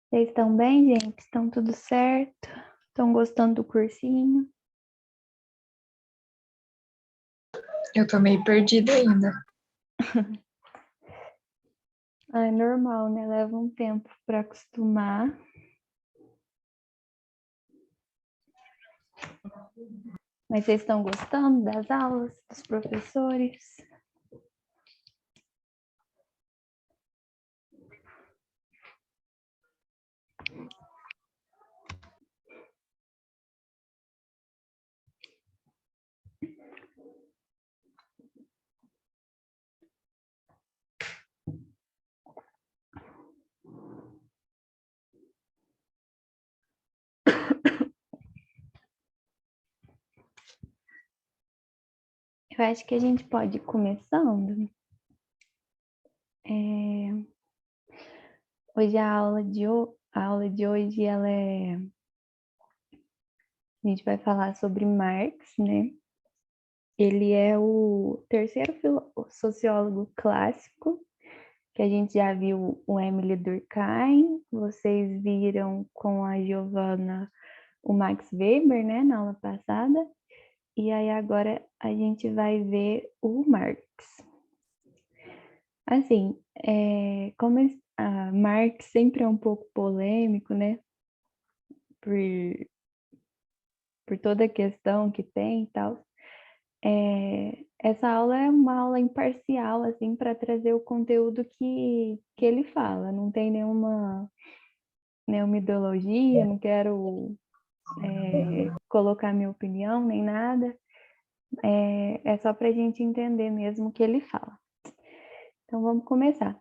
Vocês estão bem, gente? Estão tudo certo? Estão gostando do cursinho? Eu tô meio perdida ainda. É normal, né? Leva um tempo para acostumar. Mas vocês estão gostando das aulas, dos professores? Eu acho que a gente pode ir começando. Hoje a aula de hoje, a gente vai falar sobre Marx, né? Ele é o terceiro sociólogo clássico, que a gente já viu o Emile Durkheim, vocês viram com a Giovanna o Max Weber, né, na aula passada, e aí agora a gente vai ver o Marx. Assim, como Marx sempre é um pouco polêmico, né, por toda a questão que tem e tal, essa aula é uma aula imparcial, assim, para trazer o conteúdo que ele fala, não tem nenhuma ideologia, não quero colocar minha opinião nem nada, é só para a gente entender mesmo o que ele fala. Então vamos começar.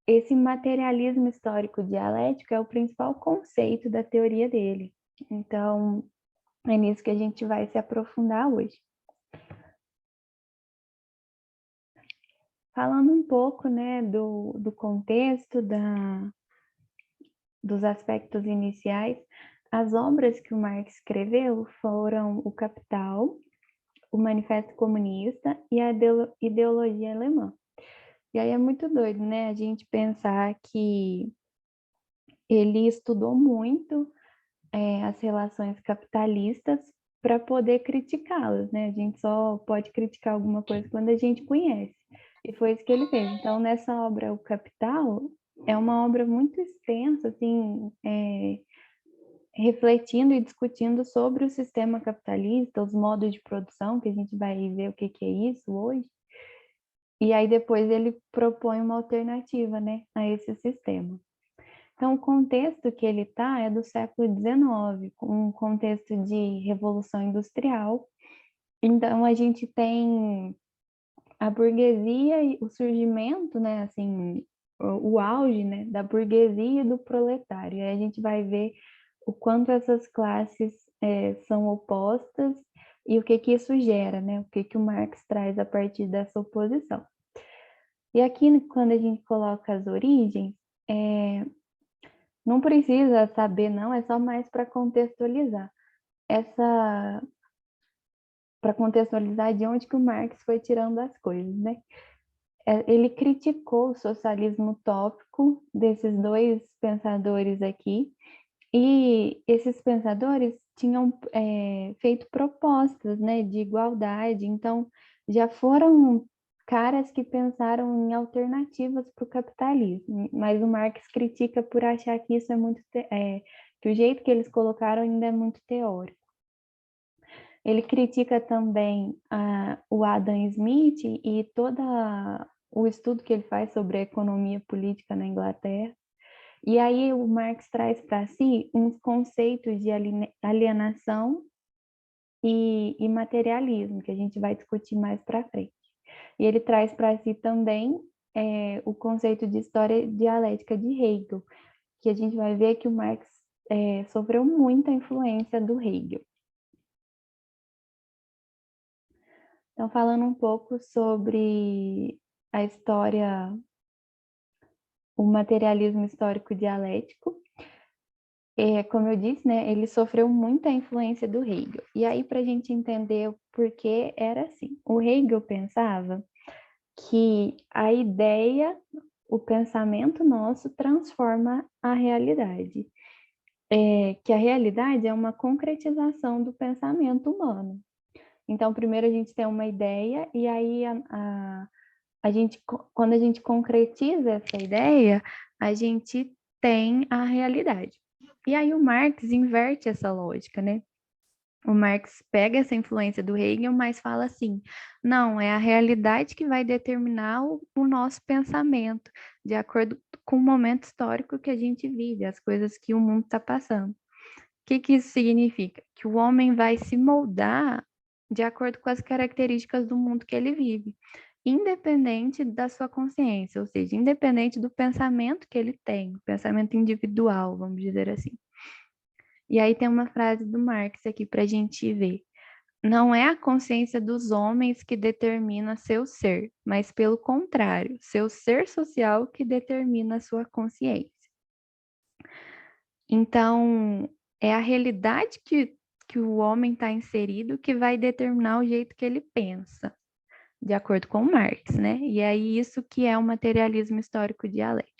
Esse materialismo histórico dialético é o principal conceito da teoria dele. Então é nisso que a gente vai se aprofundar hoje. Falando um pouco, né, do contexto, dos aspectos iniciais, as obras que o Marx escreveu foram O Capital, o Manifesto Comunista e a Ideologia Alemã. E aí é muito doido, né, a gente pensar que ele estudou muito as relações capitalistas para poder criticá-las, né? A gente só pode criticar alguma coisa quando a gente conhece. E foi isso que ele fez. Então, nessa obra, O Capital, é uma obra muito extensa, assim, refletindo e discutindo sobre o sistema capitalista, os modos de produção, que a gente vai ver o que é isso hoje. E aí depois ele propõe uma alternativa, né, a esse sistema. Então, o contexto que ele está é do século XIX, um contexto de revolução industrial. Então, a gente tem a burguesia e o surgimento, né, assim, o auge, né, da burguesia e do proletário. E aí a gente vai ver o quanto essas classes são opostas e o que isso gera, né, o que o Marx traz a partir dessa oposição. E aqui, quando a gente coloca as origens, não precisa saber, não, é só mais para contextualizar. Para contextualizar de onde que o Marx foi tirando as coisas, né? Ele criticou o socialismo utópico desses dois pensadores aqui, e esses pensadores tinham feito propostas, né, de igualdade, então já foram caras que pensaram em alternativas para o capitalismo, mas o Marx critica por achar que isso é muito que o jeito que eles colocaram ainda é muito teórico. Ele critica também o Adam Smith e todo o estudo que ele faz sobre a economia política na Inglaterra. E aí o Marx traz para si uns conceitos de alienação e materialismo, que a gente vai discutir mais para frente. E ele traz para si também o conceito de história dialética de Hegel, que a gente vai ver que o Marx sofreu muita influência do Hegel. Então, falando um pouco sobre a história, o materialismo histórico dialético, como eu disse, né, ele sofreu muita influência do Hegel. E aí, para a gente entender o porquê, era assim. O Hegel pensava que a ideia, o pensamento nosso transforma a realidade. Que a realidade é uma concretização do pensamento humano. Então, primeiro a gente tem uma ideia e aí a gente, quando a gente concretiza essa ideia, a gente tem a realidade. E aí o Marx inverte essa lógica, né? O Marx pega essa influência do Hegel, mas fala assim: não, é a realidade que vai determinar o nosso pensamento, de acordo com o momento histórico que a gente vive, as coisas que o mundo está passando. O que isso significa? Que o homem vai se moldar de acordo com as características do mundo que ele vive, independente da sua consciência, ou seja, independente do pensamento que ele tem, o pensamento individual, vamos dizer assim. E aí tem uma frase do Marx aqui para a gente ver. Não é a consciência dos homens que determina seu ser, mas pelo contrário, seu ser social que determina a sua consciência. Então, é a realidade que o homem está inserido que vai determinar o jeito que ele pensa, de acordo com Marx, né? E aí isso que é o materialismo histórico dialético.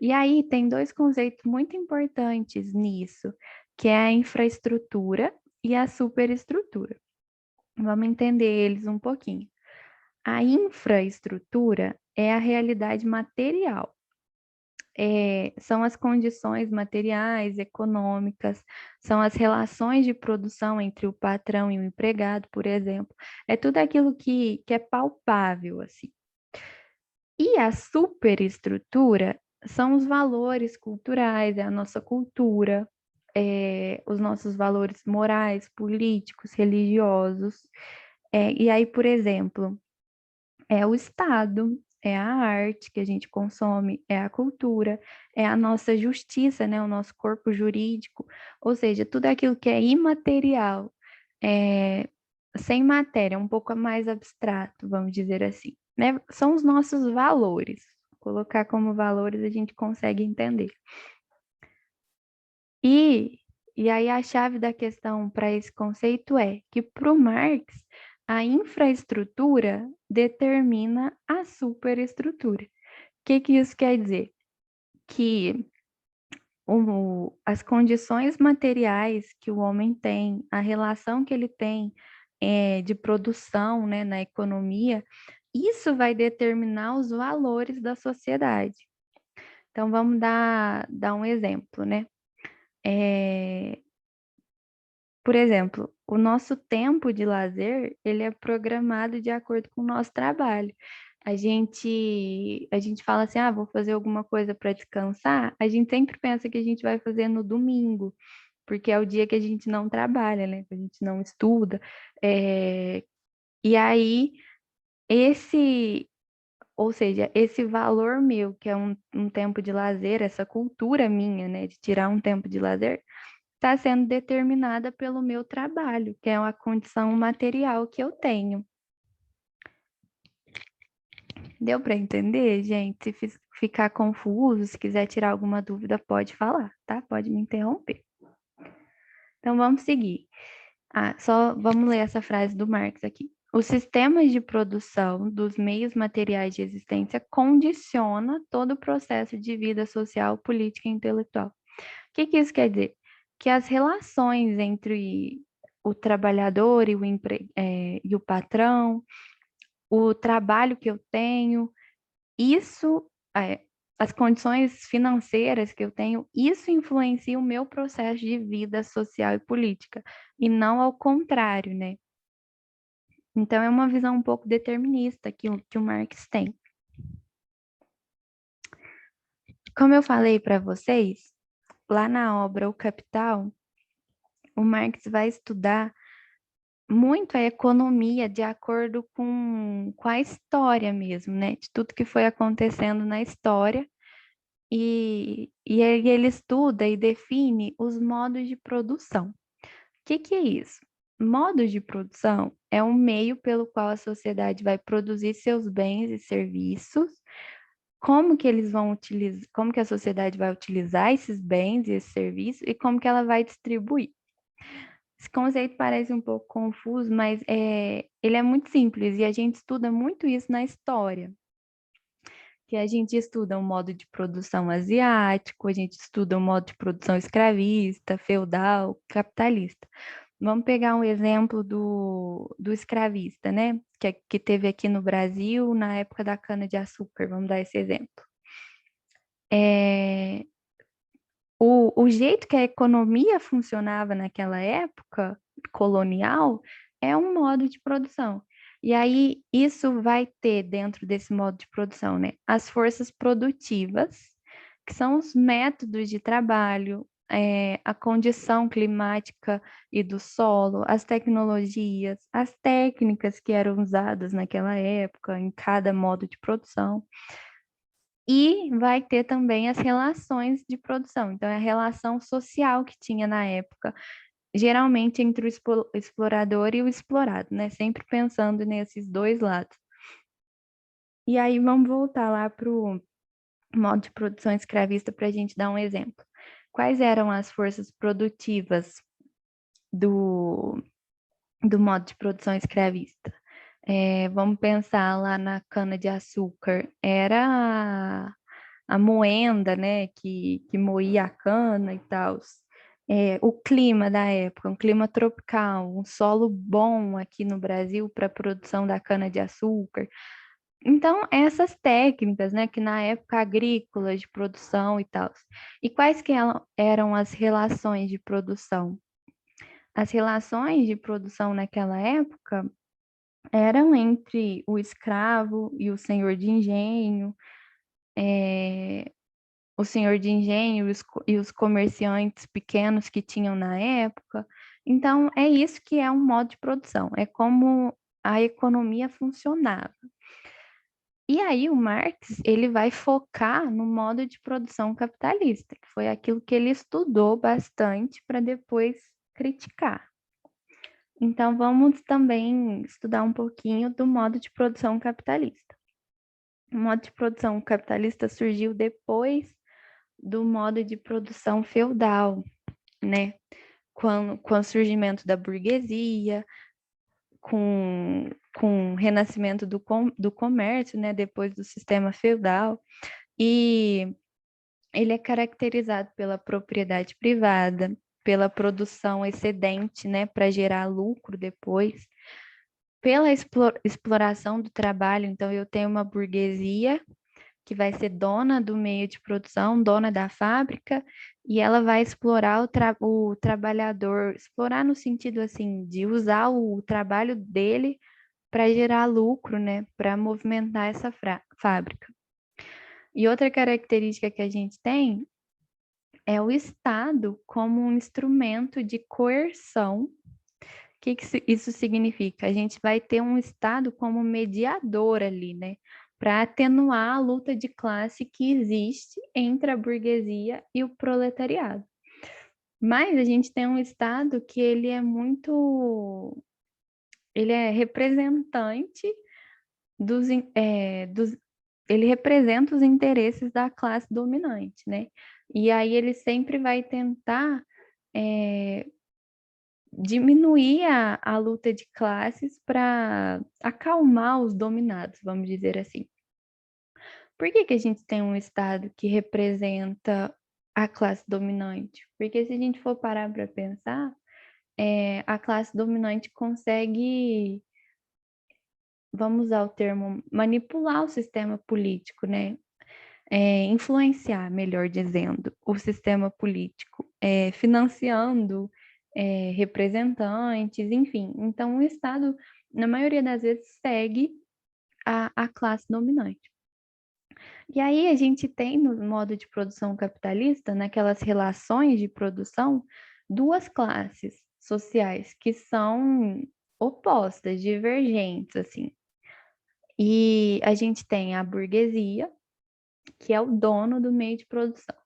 E aí tem dois conceitos muito importantes nisso, que é a infraestrutura e a superestrutura. Vamos entender eles um pouquinho. A infraestrutura é a realidade material. São as condições materiais, econômicas, são as relações de produção entre o patrão e o empregado, por exemplo. É tudo aquilo que é palpável, assim. E a superestrutura são os valores culturais, é a nossa cultura, os nossos valores morais, políticos, religiosos. E aí, por exemplo, é o Estado, é a arte que a gente consome, é a cultura, é a nossa justiça, né? O nosso corpo jurídico, ou seja, tudo aquilo que é imaterial, sem matéria, um pouco mais abstrato, vamos dizer assim, né? São os nossos valores. Colocar como valores a gente consegue entender. E aí a chave da questão para esse conceito é que para o Marx, a infraestrutura determina a superestrutura. O que isso quer dizer? Que as condições materiais que o homem tem, a relação que ele tem de produção, né, na economia, isso vai determinar os valores da sociedade. Então, vamos dar um exemplo, né? Por exemplo, o nosso tempo de lazer, ele é programado de acordo com o nosso trabalho. A gente fala assim, vou fazer alguma coisa para descansar. A gente sempre pensa que a gente vai fazer no domingo, porque é o dia que a gente não trabalha, né? Que a gente não estuda. E aí, ou seja, esse valor meu, que é um tempo de lazer, essa cultura minha, né, de tirar um tempo de lazer, está sendo determinada pelo meu trabalho, que é uma condição material que eu tenho. Deu para entender, gente? Se ficar confuso, se quiser tirar alguma dúvida, pode falar, tá? Pode me interromper. Então, vamos seguir. Só vamos ler essa frase do Marx aqui. Os sistemas de produção dos meios materiais de existência condiciona todo o processo de vida social, política e intelectual. O que isso quer dizer? Que as relações entre o trabalhador e o patrão, o trabalho que eu tenho, isso, as condições financeiras que eu tenho, isso influencia o meu processo de vida social e política, e não ao contrário, né? Então, é uma visão um pouco determinista que o Marx tem. Como eu falei para vocês, lá na obra O Capital, o Marx vai estudar muito a economia de acordo com a história mesmo, né? De tudo que foi acontecendo na história. E aí ele estuda e define os modos de produção. O que é isso? Modos de produção é um meio pelo qual a sociedade vai produzir seus bens e serviços, como que eles vão utilizar, como que a sociedade vai utilizar esses bens e esses serviços e como que ela vai distribuir. Esse conceito parece um pouco confuso, mas ele é muito simples e a gente estuda muito isso na história. Que a gente estuda o modo de produção asiático, a gente estuda o modo de produção escravista, feudal, capitalista. Vamos pegar um exemplo do escravista, né? Que teve aqui no Brasil na época da cana-de-açúcar. Vamos dar esse exemplo. O jeito que a economia funcionava naquela época colonial é um modo de produção. E aí, isso vai ter dentro desse modo de produção, né? As forças produtivas, que são os métodos de trabalho, a condição climática e do solo, as tecnologias, as técnicas que eram usadas naquela época, em cada modo de produção. E vai ter também as relações de produção. Então, é a relação social que tinha na época, geralmente entre o explorador e o explorado, né? Sempre pensando nesses dois lados. E aí, vamos voltar lá para o modo de produção escravista para a gente dar um exemplo. Quais eram as forças produtivas do modo de produção escravista? Vamos pensar lá na cana-de-açúcar. Era a moenda, né, que moía a cana e tal. O clima da época, um clima tropical, um solo bom aqui no Brasil para a produção da cana-de-açúcar. Então, essas técnicas, né, que na época agrícola de produção e tal. E quais que eram as relações de produção? As relações de produção naquela época eram entre o escravo e o senhor de engenho, o senhor de engenho e os comerciantes pequenos que tinham na época. Então, é isso que é um modo de produção, é como a economia funcionava. E aí o Marx, ele vai focar no modo de produção capitalista, que foi aquilo que ele estudou bastante para depois criticar. Então, vamos também estudar um pouquinho do modo de produção capitalista. O modo de produção capitalista surgiu depois do modo de produção feudal, né? Com o surgimento da burguesia, com o renascimento do comércio, né? Depois do sistema feudal. E ele é caracterizado pela propriedade privada, pela produção excedente, né? Para gerar lucro depois, pela exploração do trabalho. Então, eu tenho uma burguesia que vai ser dona do meio de produção, dona da fábrica, e ela vai explorar o trabalhador, explorar no sentido assim, de usar o trabalho dele para gerar lucro, né, para movimentar essa fábrica. E outra característica que a gente tem é o Estado como um instrumento de coerção. O que isso significa? A gente vai ter um Estado como mediador ali, né? Para atenuar a luta de classe que existe entre a burguesia e o proletariado. Mas a gente tem um Estado que ele é muito... Ele é representante ele representa os interesses da classe dominante, né? E aí ele sempre vai tentar diminuir a luta de classes para acalmar os dominados, vamos dizer assim. Por que a gente tem um Estado que representa a classe dominante? Porque se a gente for parar para pensar, a classe dominante consegue, vamos usar o termo, manipular o sistema político, né? Influenciar, melhor dizendo, o sistema político, financiando representantes, enfim. Então, o Estado, na maioria das vezes, segue a classe dominante. E aí a gente tem no modo de produção capitalista, naquelas relações de produção, duas classes sociais que são opostas, divergentes, assim. E a gente tem a burguesia, que é o dono do meio de produção.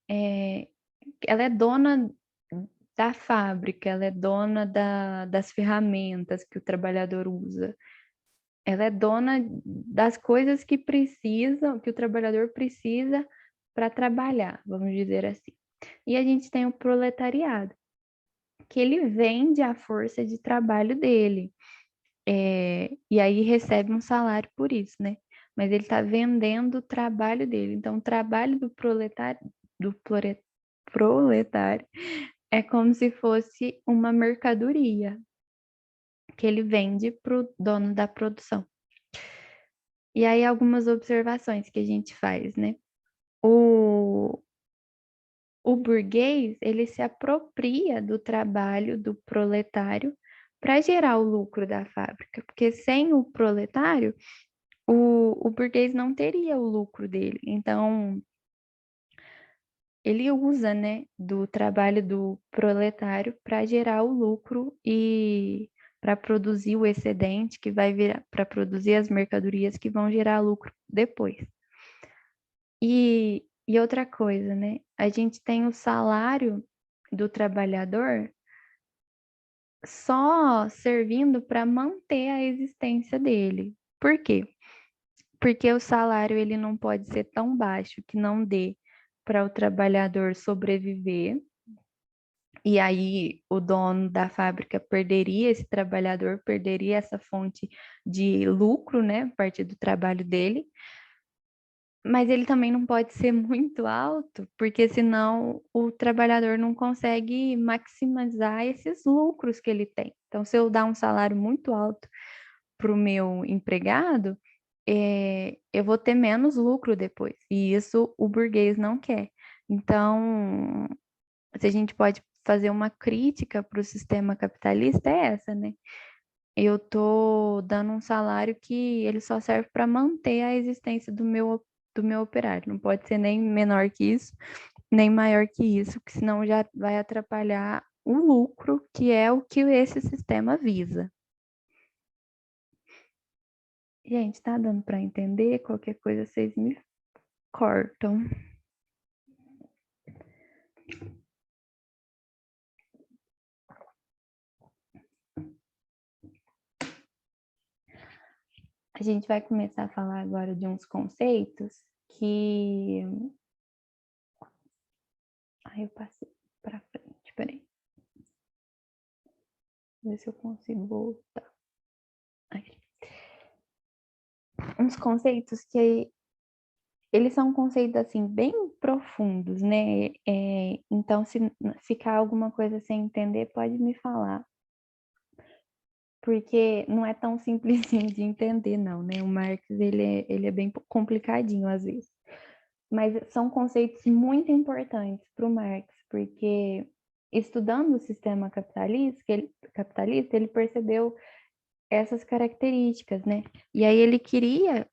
Ela é dona da fábrica, ela é dona das ferramentas que o trabalhador usa. Ela é dona das coisas que o trabalhador precisa para trabalhar, vamos dizer assim. E a gente tem o proletariado, que ele vende a força de trabalho dele. E aí recebe um salário por isso, né? Mas ele está vendendo o trabalho dele. Então, o trabalho do proletário é como se fosse uma mercadoria que ele vende para o dono da produção. E aí, algumas observações que a gente faz, né? O, o burguês, ele se apropria do trabalho do proletário para gerar o lucro da fábrica, porque sem o proletário, o burguês não teria o lucro dele. Então, ele usa, né, do trabalho do proletário para gerar o lucro e para produzir o excedente que vai virar, para produzir as mercadorias que vão gerar lucro depois. E outra coisa, né? A gente tem o salário do trabalhador só servindo para manter a existência dele. Por quê? Porque o salário ele não pode ser tão baixo que não dê para o trabalhador sobreviver. E aí o dono da fábrica perderia esse trabalhador, perderia essa fonte de lucro, né, a partir do trabalho dele. Mas ele também não pode ser muito alto, porque senão o trabalhador não consegue maximizar esses lucros que ele tem. Então, se eu dar um salário muito alto para o meu empregado, eu vou ter menos lucro depois. E isso o burguês não quer. Então, se a gente pode fazer uma crítica para o sistema capitalista, é essa, né? Eu estou dando um salário que ele só serve para manter a existência do meu operário. Não pode ser nem menor que isso, nem maior que isso, porque senão já vai atrapalhar o lucro, que é o que esse sistema visa. Gente, tá dando para entender? Qualquer coisa vocês me cortam. A gente vai começar a falar agora de uns conceitos que... Ai, eu passei para frente, peraí. Ver se eu consigo voltar. Aí. Uns conceitos que eles são conceitos assim bem profundos, né? Então, se ficar alguma coisa sem entender, pode me falar, porque não é tão simplesinho de entender, não, né? O Marx ele é bem complicadinho às vezes, mas são conceitos muito importantes para o Marx, porque estudando o sistema capitalista, ele percebeu essas características, né? E aí ele queria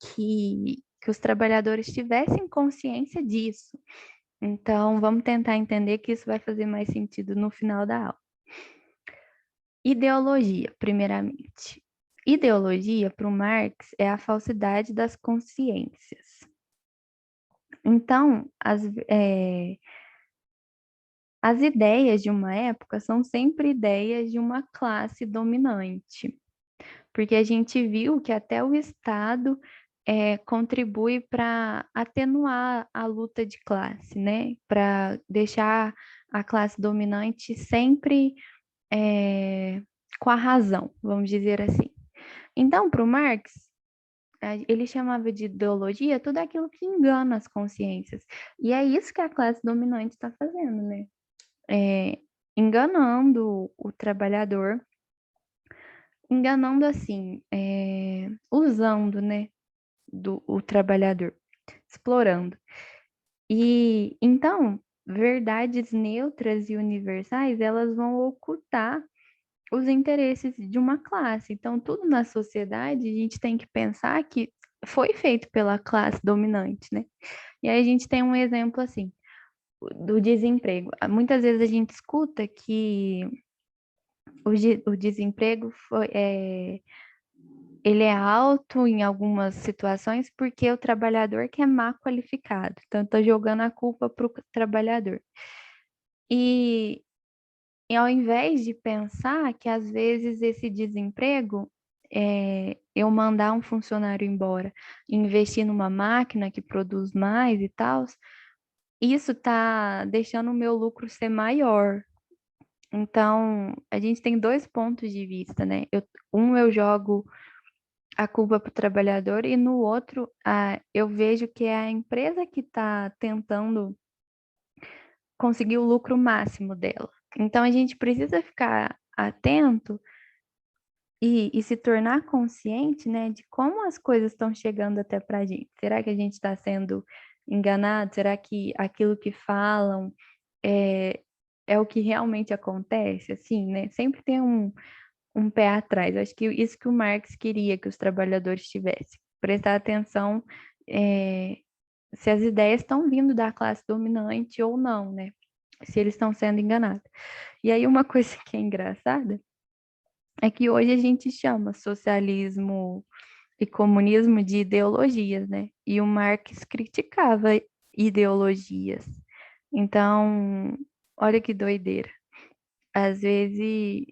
que os trabalhadores tivessem consciência disso. Então, vamos tentar entender que isso vai fazer mais sentido no final da aula. Ideologia, primeiramente. Ideologia, para o Marx, é a falsidade das consciências. Então, as ideias de uma época são sempre ideias de uma classe dominante, porque a gente viu que até o Estado contribui para atenuar a luta de classe, né? Para deixar a classe dominante sempre com a razão, vamos dizer assim. Então, para o Marx, ele chamava de ideologia tudo aquilo que engana as consciências. E é isso que a classe dominante está fazendo, né? Enganando o trabalhador, enganando assim, usando, né, o trabalhador, explorando. E então, verdades neutras e universais, elas vão ocultar os interesses de uma classe. Então, tudo na sociedade, a gente tem que pensar que foi feito pela classe dominante, né? E aí a gente tem um exemplo assim, do desemprego. Muitas vezes a gente escuta que o desemprego ele é alto em algumas situações porque o trabalhador que é má qualificado. Então, estou jogando a culpa para o trabalhador. E ao invés de pensar que às vezes esse desemprego eu mandar um funcionário embora, investir numa máquina que produz mais e tal, isso está deixando o meu lucro ser maior. Então, a gente tem dois pontos de vista, né? Eu jogo a culpa para o trabalhador e no outro, eu vejo que é a empresa que está tentando conseguir o lucro máximo dela. Então, a gente precisa ficar atento e se tornar consciente, né, de como as coisas estão chegando até para a gente. Será que a gente está sendo enganado? Será que aquilo que falam é, é o que realmente acontece? Assim, né? Sempre tem um pé atrás. Acho que isso que o Marx queria que os trabalhadores tivessem. Prestar atenção se as ideias estão vindo da classe dominante ou não, né? Se eles estão sendo enganados. E aí uma coisa que é engraçada é que hoje a gente chama socialismo e comunismo de ideologias, né? E o Marx criticava ideologias. Então, olha que doideira. Às vezes,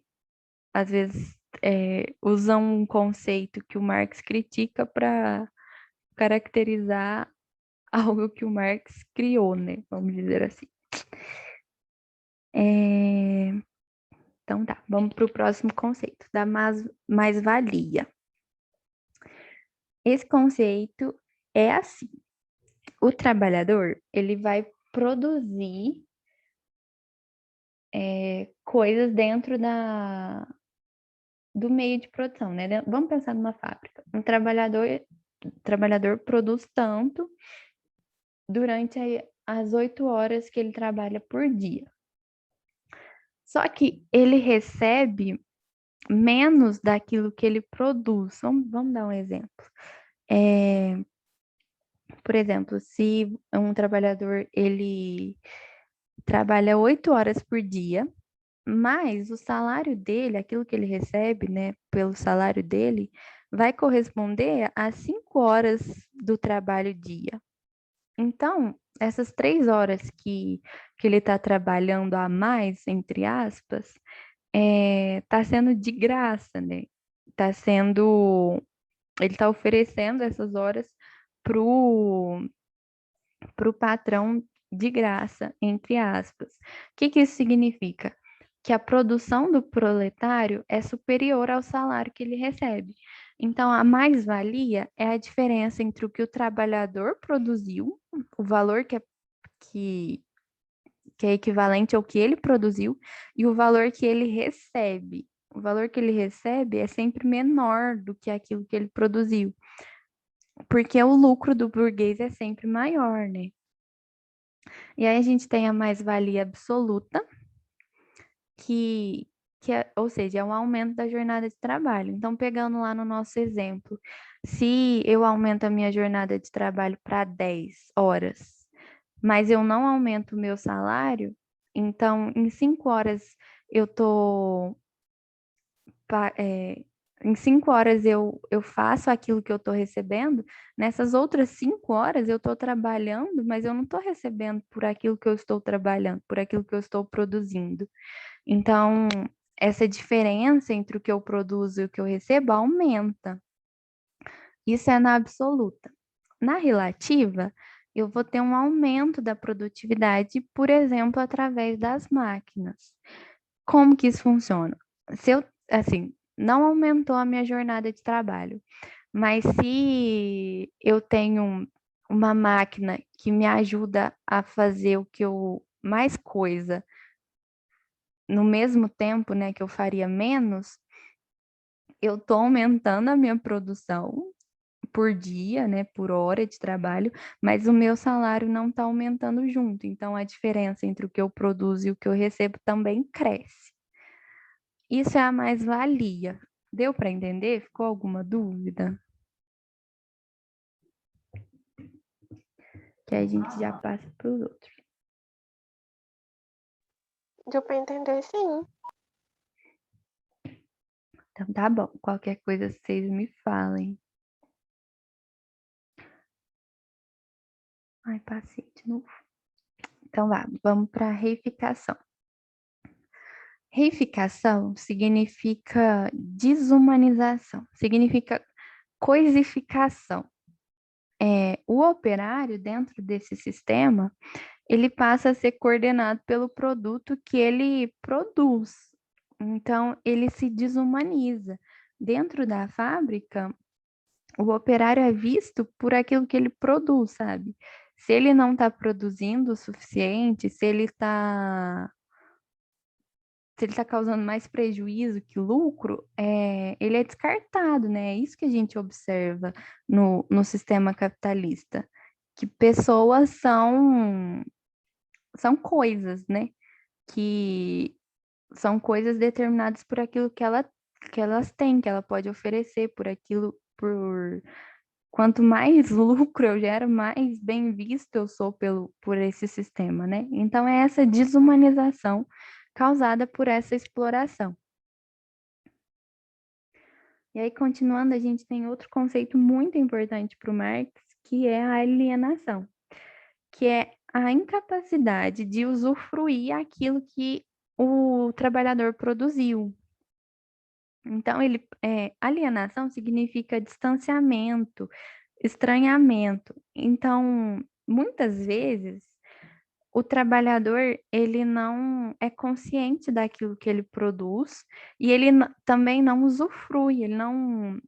usam um conceito que o Marx critica para caracterizar algo que o Marx criou, né? Vamos dizer assim. Então tá, vamos para o próximo conceito, da mais-valia. Esse conceito é assim: o trabalhador ele vai produzir coisas dentro do meio de produção, né? Vamos pensar numa fábrica. Um trabalhador produz tanto durante as 8 horas que ele trabalha por dia. Só que ele recebe menos daquilo que ele produz. Vamos dar um exemplo. Por exemplo, se um trabalhador ele trabalha 8 horas por dia, mas o salário dele, aquilo que ele recebe, né, pelo salário dele, vai corresponder a 5 horas do trabalho dia. Então, essas 3 horas que ele está trabalhando a mais, entre aspas, está sendo de graça, né? Ele está oferecendo essas horas pro patrão de graça, entre aspas. O que isso significa? Que a produção do proletário é superior ao salário que ele recebe. Então, a mais-valia é a diferença entre o que o trabalhador produziu, o valor que, que é equivalente ao que ele produziu, e o valor que ele recebe. O valor que ele recebe é sempre menor do que aquilo que ele produziu, porque o lucro do burguês é sempre maior, né? E aí a gente tem a mais-valia absoluta, ou seja, é um aumento da jornada de trabalho. Então, pegando lá no nosso exemplo, se eu aumento a minha jornada de trabalho para 10 horas, mas eu não aumento o meu salário, então em 5 horas eu tô em 5 horas eu faço aquilo que eu estou recebendo, nessas outras 5 horas eu estou trabalhando, mas eu não estou recebendo por aquilo que eu estou trabalhando, por aquilo que eu estou produzindo. Então, essa diferença entre o que eu produzo e o que eu recebo aumenta. Isso é na absoluta. Na relativa, eu vou ter um aumento da produtividade, por exemplo, através das máquinas. Como que isso funciona? Se eu, assim, não aumentou a minha jornada de trabalho, mas se eu tenho uma máquina que me ajuda a fazer o que eu mais coisa no mesmo tempo, né, que eu faria menos, eu estou aumentando a minha produção por dia, né, por hora de trabalho, mas o meu salário não está aumentando junto. Então, a diferença entre o que eu produzo e o que eu recebo também cresce. Isso é a mais-valia. Deu para entender? Ficou alguma dúvida? Que a gente já passa para os outros. Deu para entender, sim. Então, tá bom. Qualquer coisa, vocês me falem. Ai, passei de novo. Então, vamos para a reificação. Reificação significa desumanização, significa coisificação. O operário, dentro desse sistema, ele passa a ser coordenado pelo produto que ele produz. Então, ele se desumaniza. Dentro da fábrica, o operário é visto por aquilo que ele produz, sabe? Se ele não está produzindo o suficiente, se ele está causando mais prejuízo que lucro, ele é descartado, né? É isso que a gente observa no sistema capitalista, que pessoas são coisas, né? Que são coisas determinadas por aquilo que elas têm, que ela pode oferecer, por aquilo, por quanto mais lucro eu gero, mais bem visto eu sou por esse sistema, né? Então é essa desumanização causada por essa exploração. E aí, continuando, a gente tem outro conceito muito importante para o Marx, que é a alienação, que é a incapacidade de usufruir aquilo que o trabalhador produziu. Então, alienação significa distanciamento, estranhamento. Então, muitas vezes, o trabalhador, ele não é consciente daquilo que ele produz e ele também não usufrui, ele não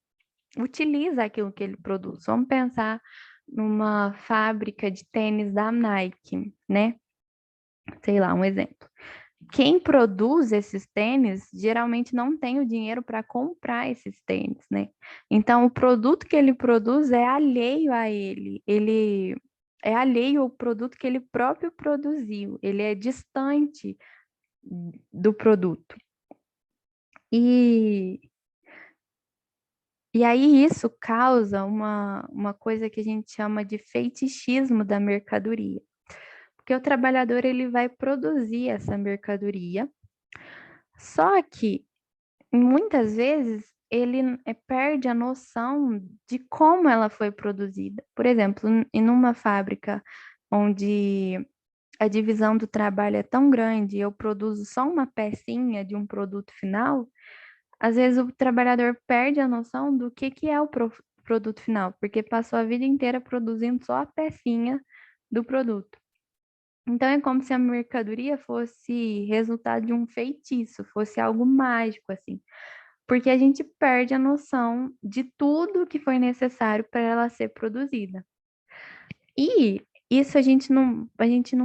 utiliza aquilo que ele produz. Vamos pensar numa fábrica de tênis da Nike, né? Sei lá, um exemplo. Quem produz esses tênis geralmente não tem o dinheiro para comprar esses tênis, né? Então, o produto que ele produz é alheio a ele. Ele é alheio ao produto que ele próprio produziu. Ele é distante do produto. E, e aí isso causa uma coisa que a gente chama de fetichismo da mercadoria. Porque o trabalhador ele vai produzir essa mercadoria, só que muitas vezes ele perde a noção de como ela foi produzida. Por exemplo, em uma fábrica onde a divisão do trabalho é tão grande e eu produzo só uma pecinha de um produto final, às vezes o trabalhador perde a noção do que é o produto final, porque passou a vida inteira produzindo só a pecinha do produto. Então é como se a mercadoria fosse resultado de um feitiço, fosse algo mágico, assim. Porque a gente perde a noção de tudo que foi necessário para ela ser produzida. E isso a gente não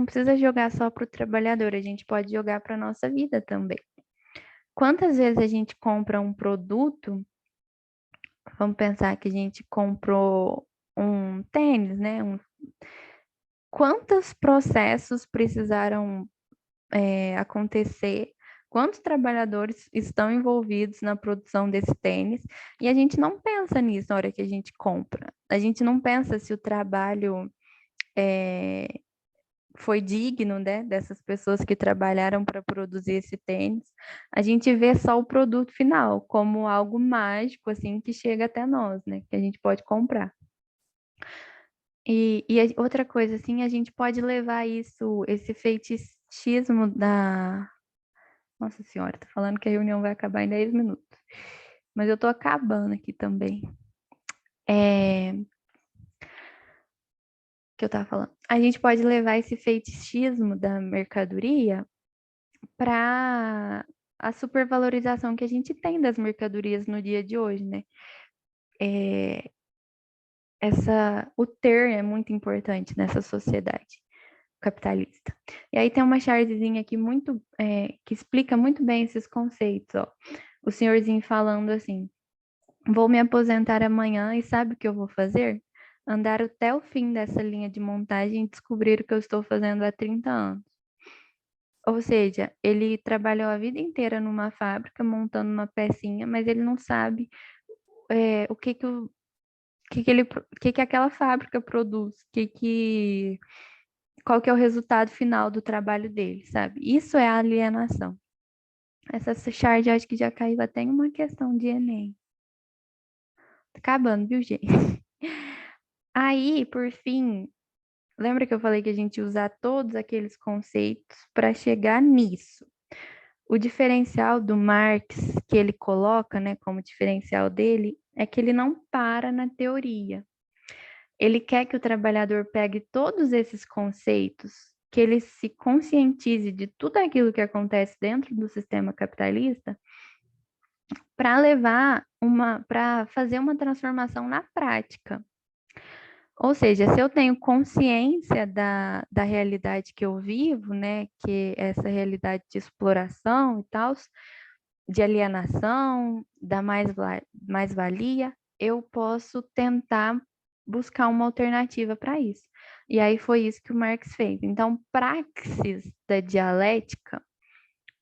precisa jogar só para o trabalhador, a gente pode jogar para a nossa vida também. Quantas vezes a gente compra um produto, vamos pensar que a gente comprou um tênis, né? Quantos processos precisaram acontecer, quantos trabalhadores estão envolvidos na produção desse tênis, e a gente não pensa nisso na hora que a gente compra. A gente não pensa se o trabalho foi digno, né, dessas pessoas que trabalharam para produzir esse tênis. A gente vê só o produto final como algo mágico, assim, que chega até nós, né, que a gente pode comprar. Outra coisa, assim, a gente pode levar esse fetichismo da... Nossa senhora, tô falando que a reunião vai acabar em 10 minutos. Mas eu tô acabando aqui também. Que eu tava falando. A gente pode levar esse fetichismo da mercadoria para a supervalorização que a gente tem das mercadorias no dia de hoje, né? O ter é muito importante nessa sociedade capitalista. E aí tem uma chargezinha aqui que explica muito bem esses conceitos, ó. O senhorzinho falando assim: vou me aposentar amanhã e sabe o que eu vou fazer? Andar até o fim dessa linha de montagem e descobrir o que eu estou fazendo há 30 anos. Ou seja, ele trabalhou a vida inteira numa fábrica montando uma pecinha, mas ele não sabe o que aquela fábrica produz, qual que é o resultado final do trabalho dele, sabe? Isso é alienação. Essa charge acho que já caiu até em uma questão de Enem. Tá acabando, viu, gente? Aí, por fim, lembra que eu falei que a gente usa todos aqueles conceitos para chegar nisso? O diferencial do Marx que ele coloca, né, como diferencial dele, é que ele não para na teoria. Ele quer que o trabalhador pegue todos esses conceitos que ele se conscientize de tudo aquilo que acontece dentro do sistema capitalista para fazer uma transformação na prática. Ou seja, se eu tenho consciência da realidade que eu vivo, né, que é essa realidade de exploração e tal, de alienação, da mais-valia, eu posso tentar buscar uma alternativa para isso. E aí foi isso que o Marx fez. Então, praxis da dialética,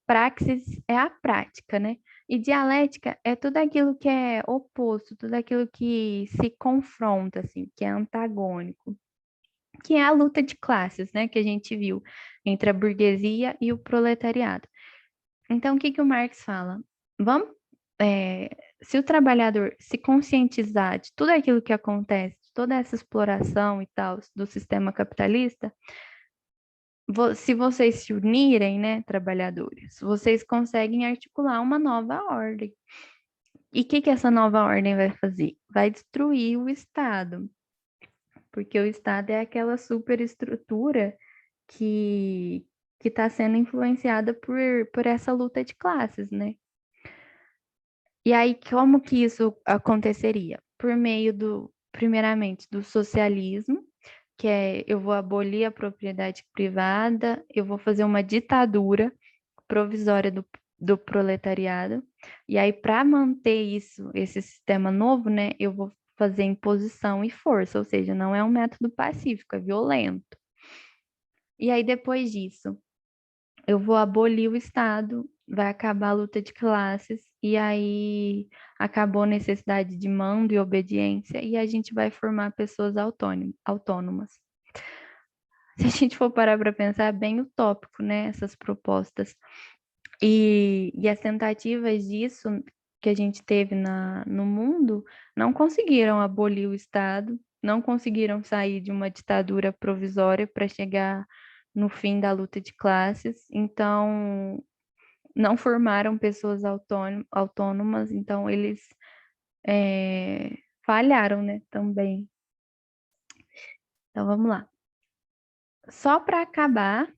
praxis é a prática, né? E dialética é tudo aquilo que é oposto, tudo aquilo que se confronta, assim, que é antagônico, que é a luta de classes, né, que a gente viu entre a burguesia e o proletariado. Então, o que que o Marx fala? Vamos, se o trabalhador se conscientizar de tudo aquilo que acontece, de toda essa exploração e tal do sistema capitalista, se vocês se unirem, né, trabalhadores, vocês conseguem articular uma nova ordem. E o que que essa nova ordem vai fazer? Vai destruir o Estado, porque o Estado é aquela superestrutura que está sendo influenciada por essa luta de classes, né? E aí, como que isso aconteceria? Por meio primeiramente, do socialismo, que é eu vou abolir a propriedade privada, eu vou fazer uma ditadura provisória do proletariado, e aí, para manter isso, esse sistema novo, né, eu vou fazer imposição e força, ou seja, não é um método pacífico, é violento. E aí, depois disso, eu vou abolir o Estado, vai acabar a luta de classes, e aí acabou a necessidade de mando e obediência, e a gente vai formar pessoas autônomas. Se a gente for parar para pensar, é bem utópico, né, essas propostas. E as tentativas disso que a gente teve no mundo não conseguiram abolir o Estado, não conseguiram sair de uma ditadura provisória para chegar no fim da luta de classes, então não formaram pessoas autônomas, então eles falharam, né, também. Então vamos lá. Só para acabar,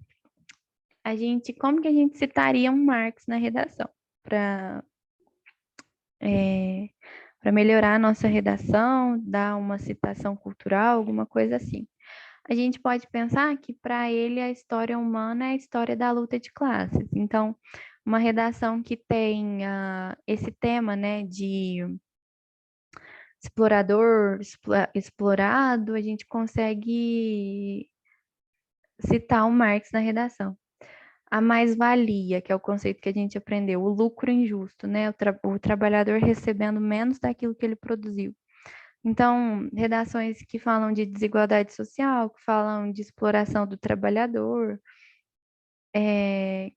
como que a gente citaria um Marx na redação? Para melhorar a nossa redação, dar uma citação cultural, alguma coisa assim. A gente pode pensar que para ele a história humana é a história da luta de classes. Então, uma redação que tenha esse tema, né, de explorador, explorado, a gente consegue citar o Marx na redação. A mais-valia, que é o conceito que a gente aprendeu, o lucro injusto, né? O trabalhador recebendo menos daquilo que ele produziu. Então, redações que falam de desigualdade social, que falam de exploração do trabalhador,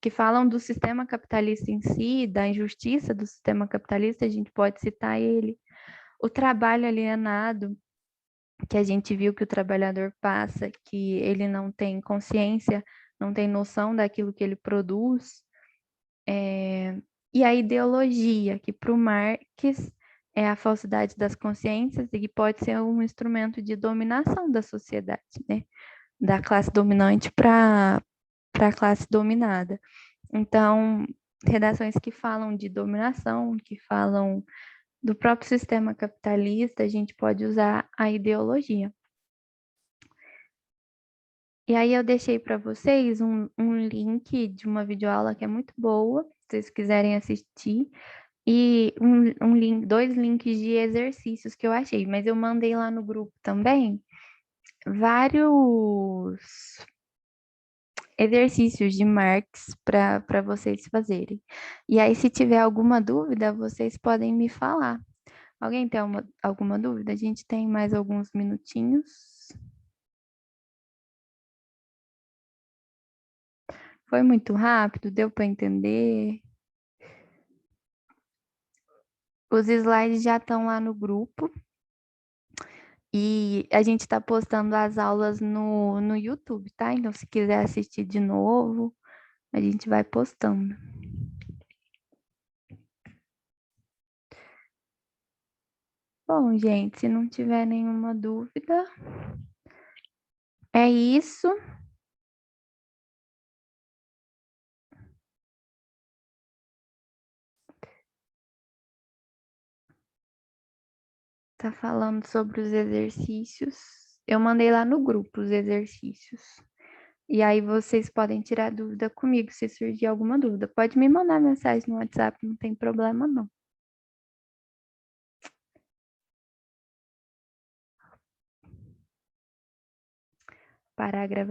que falam do sistema capitalista em si, da injustiça do sistema capitalista, a gente pode citar ele. O trabalho alienado, que a gente viu que o trabalhador passa, que ele não tem consciência, não tem noção daquilo que ele produz. E a ideologia, que para o Marx é a falsidade das consciências e que pode ser um instrumento de dominação da sociedade, né? Da classe dominante para a classe dominada. Então, redações que falam de dominação, que falam do próprio sistema capitalista, a gente pode usar a ideologia. E aí eu deixei para vocês um link de uma videoaula que é muito boa, se vocês quiserem assistir, e dois links de exercícios que eu achei, mas eu mandei lá no grupo também vários exercícios de Marx para vocês fazerem. E aí, se tiver alguma dúvida, vocês podem me falar. Alguém tem alguma dúvida? A gente tem mais alguns minutinhos. Foi muito rápido? Deu para entender? Os slides já estão lá no grupo. E a gente está postando as aulas no YouTube, tá? Então, se quiser assistir de novo, a gente vai postando. Bom, gente, se não tiver nenhuma dúvida, é isso. está falando sobre os exercícios. Eu mandei lá no grupo os exercícios. E aí vocês podem tirar dúvida comigo se surgir alguma dúvida. Pode me mandar mensagem no WhatsApp, não tem problema não. Parar a gravação.